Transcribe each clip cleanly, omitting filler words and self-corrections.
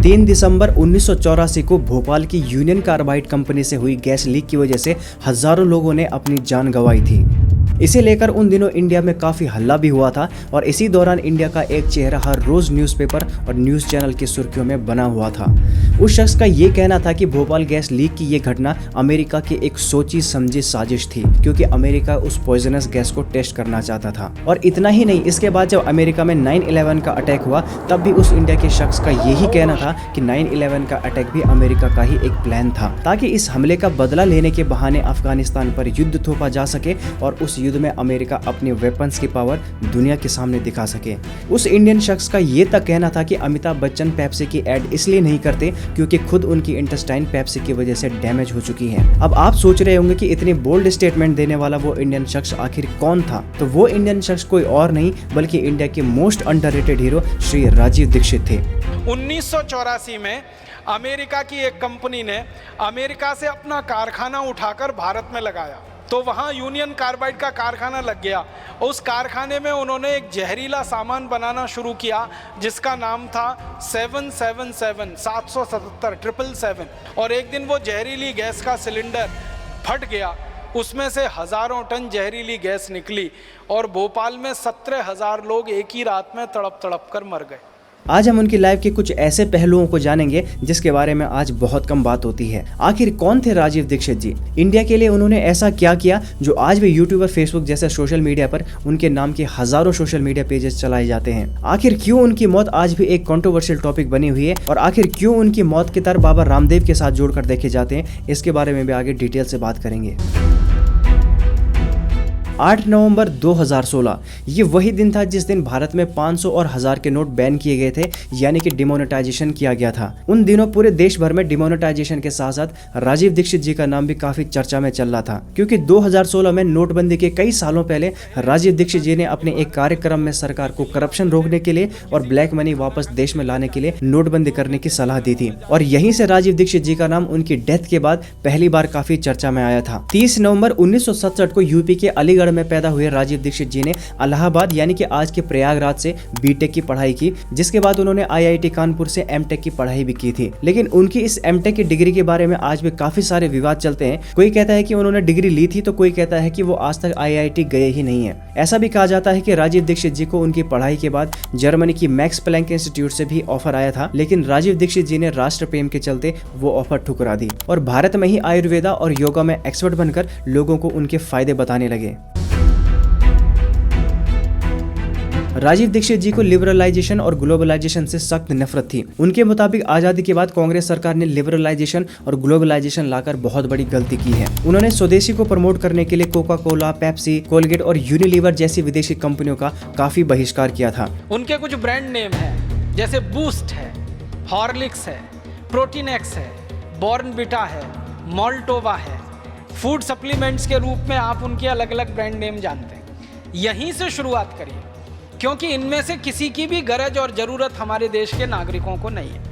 3 दिसंबर 1984 को भोपाल की union carbide company से हुई गैस लीक की वजह से हजारों लोगों ने अपनी जान गंवाई थी। इसे लेकर उन दिनों इंडिया में काफी हल्ला भी हुआ था और इसी दौरान इंडिया का एक चेहरा हर रोज न्यूज़पेपर और न्यूज़ चैनल की सुर्खियों में बना हुआ था। उस शख्स का ये कहना था कि भोपाल गैस लीक की ये घटना अमेरिका की एक सोची समझी साजिश थी, क्योंकि अमेरिका उस पॉइजनस गैस को टेस्ट करना चाहता था। और इतना ही नहीं, इसके बाद जब अमेरिका में 9/11 का अटैक हुआ तब भी उस इंडिया के शख्स का यही कहना था कि 9/11 का अटैक भी अमेरिका का ही एक प्लान था, ताकि इस हमले का बदला लेने के बहाने अफगानिस्तान पर युद्ध थोपा जा सके और उस युद्ध में अमेरिका अपने वेपन्स की पावर दुनिया के सामने दिखा सके। उस इंडियन शख्स का ये तक कहना था कि अमिताभ बच्चन पेप्सी की एड इसलिए नहीं करते क्योंकि खुद उनकी इंटेस्टाइन पेप्सी की वजह से डैमेज हो चुकी है। अब आप सोच रहे होंगे कि इतनी बोल्ड स्टेटमेंट देने वाला वो इंडियन शख्स आखिर कौन था? तो वो इंडियन शख्स कोई और नहीं बल्कि इंडिया के most underrated hero Shri Rajiv Dixit थे। 1984 में अमेरिका की एक कंपनी ने अमेरिका से अपना कारखाना उठाकर भारत में लगाया, तो वहाँ यूनियन कार्बाइड का कारखाना लग गया। उस कारखाने में उन्होंने एक जहरीला सामान बनाना शुरू किया जिसका नाम था 777 और एक दिन वो जहरीली गैस का सिलेंडर फट गया, उसमें से हज़ारों टन जहरीली गैस निकली और भोपाल में 17,000 लोग एक ही रात में तड़प तड़प कर मर गए। आज हम उनकी लाइफ के कुछ ऐसे पहलुओं को जानेंगे जिसके बारे में आज बहुत कम बात होती है। आखिर कौन थे राजीव दीक्षित जी? इंडिया के लिए उन्होंने ऐसा क्या किया जो आज भी यूट्यूब और फेसबुक जैसे सोशल मीडिया पर उनके नाम के हजारों सोशल मीडिया पेजेस चलाए जाते हैं? आखिर क्यों उनकी मौत आज भी एक कंट्रोवर्शियल टॉपिक बनी हुई है और आखिर क्यों उनकी मौत के तार बाबा रामदेव के साथ जोड़कर देखे जाते हैं? इसके बारे में भी आगे डिटेल से बात करेंगे। 8 नवंबर 2016 ये वही दिन था जिस दिन भारत में 500 और 1000 के नोट बैन किए गए थे, यानी कि डिमोनेटाइजेशन किया गया था। उन दिनों पूरे देश भर में डिमोनेटाइजेशन के साथ साथ राजीव दीक्षित जी का नाम भी काफी चर्चा में चल रहा था, क्योंकि 2016 में नोटबंदी के कई सालों पहले राजीव दीक्षित जी ने अपने एक कार्यक्रम में सरकार को करप्शन रोकने के लिए और ब्लैक मनी वापस देश में लाने के लिए नोटबंदी करने की सलाह दी थी। और यहीं से राजीव दीक्षित जी का नाम उनकी डेथ के बाद पहली बार काफी चर्चा में आया था। 30 नवंबर 1967 को यूपी के अलीगढ़ में पैदा हुए राजीव दीक्षित जी ने इलाहाबाद यानी कि आज के प्रयागराज से बीटेक की पढ़ाई की, जिसके बाद उन्होंने आईआईटी कानपुर से एमटेक की पढ़ाई भी की थी। लेकिन उनकी इस एमटेक की डिग्री के बारे में आज भी काफी सारे विवाद चलते हैं। कोई कहता है कि उन्होंने डिग्री ली थी तो कोई कहता है कि वो आज तक आईआईटी गए ही नहीं है। ऐसा भी कहा जाता है कि राजीव दीक्षित जी को उनकी पढ़ाई के बाद जर्मनी की मैक्स प्लैंक इंस्टीट्यूट से भी ऑफर आया था, लेकिन राजीव दीक्षित जी ने राष्ट्र प्रेम के चलते वो ऑफर ठुकरा दी और भारत में ही आयुर्वेदा और योगा में एक्सपर्ट बनकर लोगों को उनके फायदे बताने लगे। राजीव दीक्षित जी को लिबरलाइजेशन और ग्लोबलाइजेशन से सख्त नफरत थी। उनके मुताबिक आजादी के बाद कांग्रेस सरकार ने लिबरलाइजेशन और ग्लोबलाइजेशन लाकर बहुत बड़ी गलती की है। उन्होंने स्वदेशी को प्रमोट करने के लिए कोका कोला, पेप्सी, कोलगेट और यूनिलीवर जैसी विदेशी कंपनियों का काफी बहिष्कार किया था। उनके कुछ ब्रांड नेम है जैसे बूस्ट है, हॉर्लिक्स है, प्रोटीनेक्स है, बॉर्नविटा है, मॉल्टोवा है। फूड सप्लीमेंट्स के रूप में आप उनके अलग अलग ब्रांड नेम जानते हैं। यहीं से शुरुआत करिए, क्योंकि इनमें से किसी की भी गरज और ज़रूरत हमारे देश के नागरिकों को नहीं है।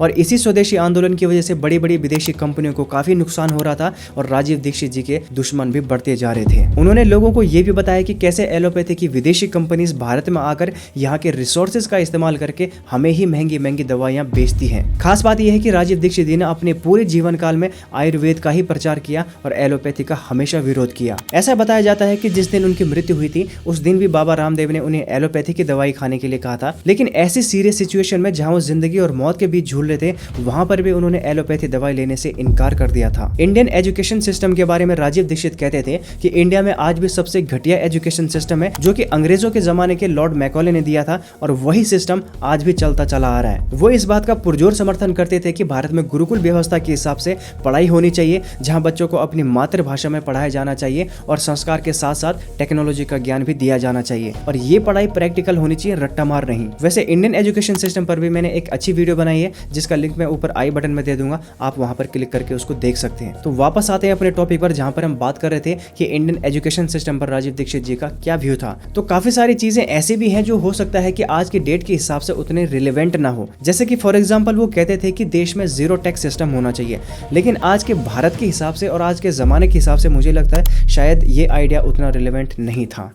और इसी स्वदेशी आंदोलन की वजह से बड़ी बड़ी विदेशी कंपनियों को काफी नुकसान हो रहा था और राजीव दीक्षित जी के दुश्मन भी बढ़ते जा रहे थे। उन्होंने लोगों को ये भी बताया कि कैसे एलोपैथी की विदेशी कंपनीज भारत में आकर यहाँ के रिसोर्सेज का इस्तेमाल करके हमें ही महंगी महंगी दवाइयाँ बेचती हैं। खास बात यह है कि राजीव दीक्षित जी ने अपने पूरे जीवन काल में आयुर्वेद का ही प्रचार किया और एलोपैथी का हमेशा विरोध किया। ऐसा बताया जाता है कि जिस दिन उनकी मृत्यु हुई थी उस दिन भी बाबा रामदेव ने उन्हें एलोपैथी की दवाई खाने के लिए कहा था, लेकिन ऐसी सीरियस सिचुएशन में जहाँ वो जिंदगी और मौत के बीच झूल रहे थे वहां पर भी उन्होंने एलोपैथी दवाई लेने से इनकार कर दिया था। इंडियन एजुकेशन सिस्टम के बारे में राजीव दीक्षित कहते थे कि इंडिया में आज भी सबसे घटिया एजुकेशन सिस्टम है, जो कि अंग्रेजों के जमाने के लॉर्ड मैकॉले ने दिया था और वही सिस्टम आज भी चलता चला आ रहा है। वो इस बात का पुरजोर समर्थन करते थे कि भारत में गुरुकुल व्यवस्था के हिसाब से पढ़ाई होनी चाहिए, जहां बच्चों को अपनी मातृभाषा में पढ़ाया जाना चाहिए और संस्कार के साथ साथ टेक्नोलॉजी का ज्ञान भी दिया जाना चाहिए और ये पढ़ाई प्रैक्टिकल होनी चाहिए, रट्टा मार नहीं। वैसे इंडियन एजुकेशन सिस्टम पर भी मैंने एक अच्छी वीडियो बनाई है जिसका लिंक मैं ऊपर आई बटन में दे दूंगा, आप वहां पर क्लिक करके उसको देख सकते हैं। तो वापस आते हैं अपने टॉपिक पर, जहां पर हम बात कर रहे थे कि इंडियन एजुकेशन सिस्टम पर राजीव दीक्षित जी का क्या व्यू था। तो काफी सारी चीजें ऐसी भी हैं जो हो सकता है कि आज की डेट के हिसाब से उतने रिलेवेंट ना हो। जैसे कि फॉर एग्जांपल वो कहते थे कि देश में जीरो टैक्स सिस्टम होना चाहिए, लेकिन आज के भारत के हिसाब से और आज के जमाने के हिसाब से मुझे लगता है शायद ये आइडिया उतना रिलेवेंट नहीं था।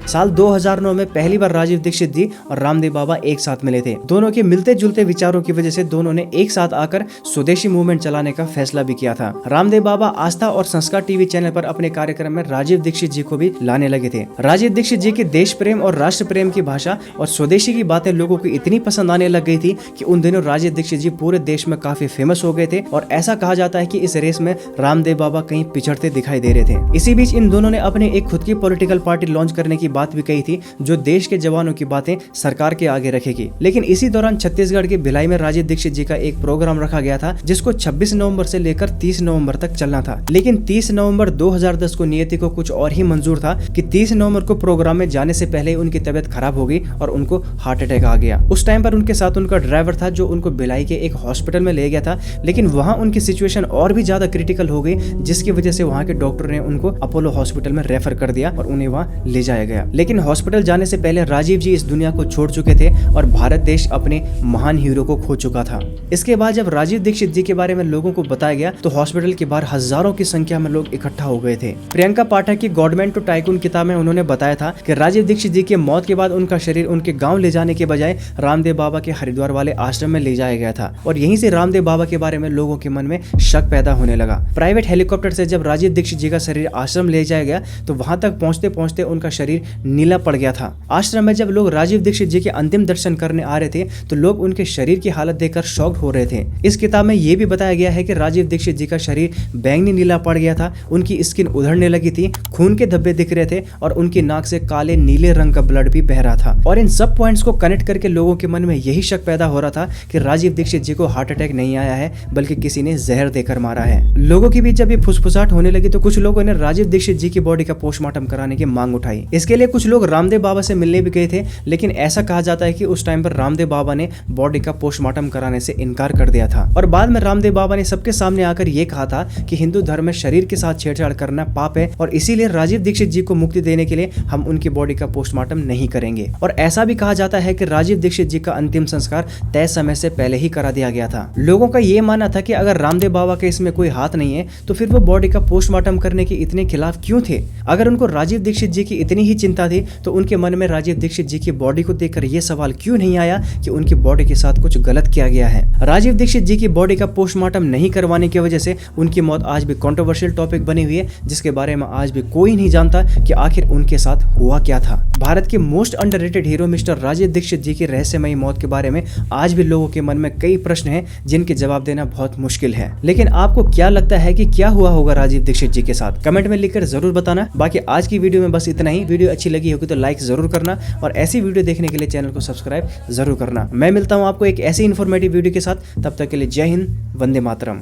साल 2009 में पहली बार राजीव दीक्षित जी और रामदेव बाबा एक साथ मिले थे। दोनों के मिलते जुलते विचारों की वजह से दोनों ने एक साथ आकर स्वदेशी मूवमेंट चलाने का फैसला भी किया था। रामदेव बाबा आस्था और संस्कार टीवी चैनल पर अपने कार्यक्रम में राजीव दीक्षित जी को भी लाने लगे थे। राजीव दीक्षित जी के देश प्रेम और राष्ट्र प्रेम की भाषा और स्वदेशी की बातें लोगों को इतनी पसंद आने लग गई थी कि उन दिनों राजीव दीक्षित जी पूरे देश में काफी फेमस हो गए थे और ऐसा कहा जाता है कि इस रेस में रामदेव बाबा कहीं पिछड़ते दिखाई दे रहे थे। इसी बीच इन दोनों ने अपने एक खुद की पॉलिटिकल पार्टी लॉन्च करने की बात भी कही थी, जो देश के जवानों की बातें सरकार के आगे रखेगी। लेकिन इसी दौरान छत्तीसगढ़ के भिलाई में राजीव दीक्षित जी का एक प्रोग्राम रखा गया था, जिसको 26 नवंबर से लेकर 30 नवंबर तक चलना था। लेकिन 30 नवंबर 2010 को नियति को कुछ और ही मंजूर था कि 30 नवंबर को प्रोग्राम में जाने से पहले उनकी तबीयत खराब हो गई और उनको हार्ट अटैक आ गया। उस टाइम पर उनके साथ उनका ड्राइवर था, जो उनको भिलाई के एक हॉस्पिटल में ले गया था, लेकिन वहां उनकी सिचुएशन और भी ज्यादा क्रिटिकल हो गई, जिसकी वजह से वहां के डॉक्टर ने उनको अपोलो हॉस्पिटल में रेफर कर दिया और उन्हें वहां ले जाया गया। लेकिन हॉस्पिटल जाने से पहले राजीव जी इस दुनिया को छोड़ चुके थे और भारत देश अपने महान हीरो को खो चुका था। इसके बाद जब राजीव दीक्षित जी के बारे में लोगों को बताया गया तो हॉस्पिटल के बाहर हजारों की संख्या में लोग इकट्ठा हो गए थे। प्रियंका पाठक की गॉडमैन टू टाइकून किताब में उन्होंने बताया था कि राजीव दीक्षित जी के मौत के बाद उनका शरीर उनके गांव ले जाने के बजाय रामदेव बाबा के हरिद्वार वाले आश्रम में ले जाया गया था और यहीं से रामदेव बाबा के बारे में लोगों के मन में शक पैदा होने लगा। प्राइवेट हेलीकॉप्टर से जब राजीव दीक्षित जी का शरीर आश्रम ले जाया गया तो वहां तक पहुंचते पहुंचते उनका शरीर नीला पड़ गया था। आश्रम में जब लोग राजीव दीक्षित जी के अंतिम दर्शन करने आ रहे थे तो लोग उनके शरीर की हालत देखकर शॉक्ड हो रहे थे। इस किताब में यह भी बताया गया है कि राजीव दीक्षित जी का शरीर बैंगनी नीला पड़ गया था, उनकी स्किन उधड़ने लगी थी, खून के धब्बे दिख रहे थे और उनकी नाक से काले नीले रंग का ब्लड भी बह रहा था। और इन सब पॉइंट्स को कनेक्ट करके लोगों के मन में यही शक पैदा हो रहा था कि राजीव दीक्षित जी को हार्ट अटैक नहीं आया है, बल्कि किसी ने जहर देकर मारा है। लोगों के बीच जब ये फुसफुसाहट होने लगी तो कुछ लोगों ने राजीव दीक्षित जी की बॉडी का पोस्टमार्टम कराने की मांग उठाई। इसके लिए कुछ लोग रामदेव बाबा से मिलने भी गए थे, लेकिन ऐसा कहा जाता है कि उस टाइम पर रामदेव बाबा ने बॉडी का पोस्टमार्टम कराने से इनकार कर दिया था। और बाद में रामदेव बाबा ने सबके सामने आकर ये कहा था कि हिंदू धर्म में शरीर के साथ छेड़छाड़ करना पाप है और इसीलिए राजीव दीक्षित जी को मुक्ति देने के लिए हम उनकी बॉडी का पोस्टमार्टम नहीं करेंगे। और ऐसा भी कहा जाता है कि राजीव दीक्षित जी का अंतिम संस्कार तय समय से पहले ही करा दिया गया था। लोगों का ये मानना था कि अगर रामदेव बाबा के इसमें कोई हाथ नहीं है तो फिर वो बॉडी का पोस्टमार्टम करने के इतने खिलाफ क्यों थे। अगर उनको राजीव दीक्षित जी की इतनी ही चिंता थी तो उनके मन में राजीव दीक्षित जी की बॉडी को देखकर यह सवाल क्यों नहीं आया कि उनकी बॉडी के साथ कुछ गलत किया गया है। राजीव दीक्षित जी की बॉडी का पोस्टमार्टम नहीं करवाने की वजह से उनकी मौत आज भी कंट्रोवर्शियल टॉपिक बनी हुई है, जिसके बारे में आज भी कोई नहीं जानता कि आखिर उनके साथ हुआ क्या था। भारत के most underrated hero mister Rajiv Dixit ji की रहस्यमयी मौत के बारे में आज भी लोगों के मन में कई प्रश्न हैं, जिनके जवाब देना बहुत मुश्किल है। लेकिन आपको क्या लगता है कि क्या हुआ होगा राजीव दीक्षित जी के साथ? कमेंट में लिखकर जरूर बताना। बाकी आज की वीडियो में बस इतना ही। वीडियो अच्छी लगी होगी तो लाइक जरूर करना और ऐसी वीडियो देखने के लिए चैनल को सब्सक्राइब जरूर करना। मैं मिलता हूं आपको एक ऐसी इन्फॉर्मेटिव वीडियो के साथ, तब तक के लिए जय हिंद, वंदे मातरम।